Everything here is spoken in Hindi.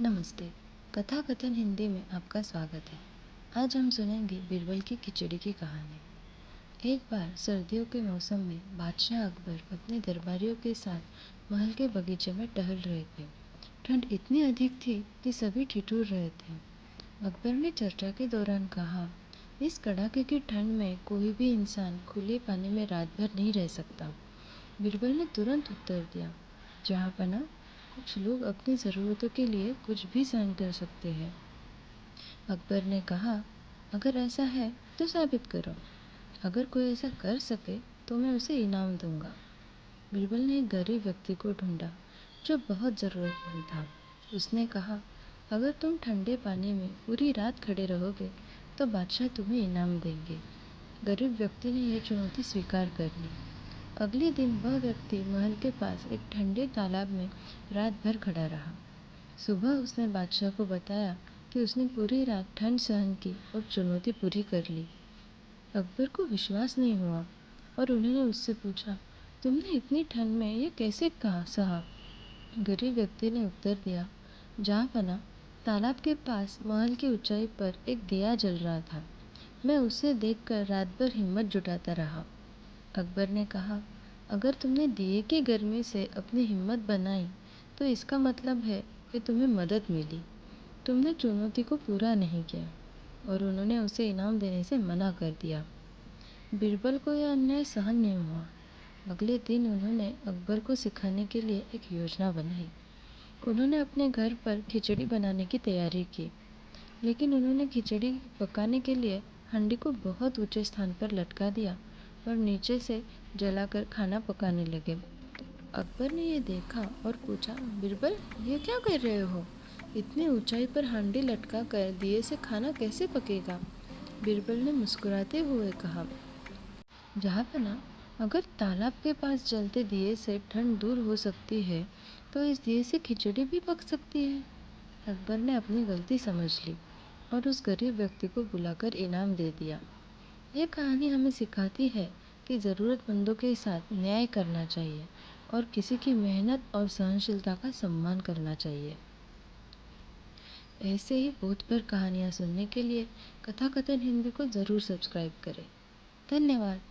नमस्ते। कथा कथन हिंदी में आपका स्वागत है। आज हम सुनेंगे बीरबल की खिचड़ी की कहानी। एक बार सर्दियों के मौसम में बादशाह अकबर अपने दरबारियों के साथ महल के बगीचे में टहल रहे थे। ठंड इतनी अधिक थी कि सभी ठिठुर रहे थे। अकबर ने चर्चा के दौरान कहा, इस कड़ाके की ठंड में कोई भी इंसान खुले पानी में रात भर नहीं रह सकता। बीरबल ने तुरंत उत्तर दिया, जहाँपनाह, कुछ लोग अपनी ज़रूरतों के लिए कुछ भी सहन कर सकते हैं। अकबर ने कहा, अगर ऐसा है तो साबित करो। अगर कोई ऐसा कर सके तो मैं उसे इनाम दूंगा। बीरबल ने एक गरीब व्यक्ति को ढूंढा जो बहुत ज़रूरतमंद था। उसने कहा, अगर तुम ठंडे पानी में पूरी रात खड़े रहोगे तो बादशाह तुम्हें इनाम देंगे। गरीब व्यक्ति ने यह चुनौती स्वीकार कर ली। अगले दिन वह व्यक्ति महल के पास एक ठंडे तालाब में रात भर खड़ा रहा। सुबह उसने बादशाह को बताया कि उसने पूरी रात ठंड सहन की और चुनौती पूरी कर ली। अकबर को विश्वास नहीं हुआ और उन्होंने उससे पूछा, तुमने इतनी ठंड में यह कैसे सहा? गरीब व्यक्ति ने उत्तर दिया, जहाँपनाह, तालाब के पास महल की ऊंचाई पर एक दिया जल रहा था। मैं उसे देखकर रात भर हिम्मत जुटाता रहा। अकबर ने कहा, अगर तुमने दिए की गर्मी से अपनी हिम्मत बनाई तो इसका मतलब है कि तुम्हें मदद मिली। तुमने चुनौती को पूरा नहीं किया। और उन्होंने उसे इनाम देने से मना कर दिया। बीरबल को यह अन्याय सहन नहीं हुआ। अगले दिन उन्होंने अकबर को सिखाने के लिए एक योजना बनाई। उन्होंने अपने घर पर खिचड़ी बनाने की तैयारी की, लेकिन उन्होंने खिचड़ी पकाने के लिए हंडी को बहुत ऊंचे स्थान पर लटका दिया और नीचे से जलाकर खाना पकाने लगे। अकबर ने यह देखा और पूछा, बीरबल, ये क्या कर रहे हो? इतनी ऊंचाई पर हांडी लटका कर दिए से खाना कैसे पकेगा? बीरबल ने मुस्कुराते हुए कहा, जहाँपनाह, अगर तालाब के पास जलते दिए से ठंड दूर हो सकती है तो इस दिए से खिचड़ी भी पक सकती है। अकबर ने अपनी गलती समझ ली और उस गरीब व्यक्ति को बुलाकर इनाम दे दिया। ये कहानी हमें सिखाती है कि ज़रूरतमंदों के साथ न्याय करना चाहिए और किसी की मेहनत और सहनशीलता का सम्मान करना चाहिए। ऐसे ही बोधपर कहानियाँ सुनने के लिए कथा कथन हिंदी को ज़रूर सब्सक्राइब करें। धन्यवाद।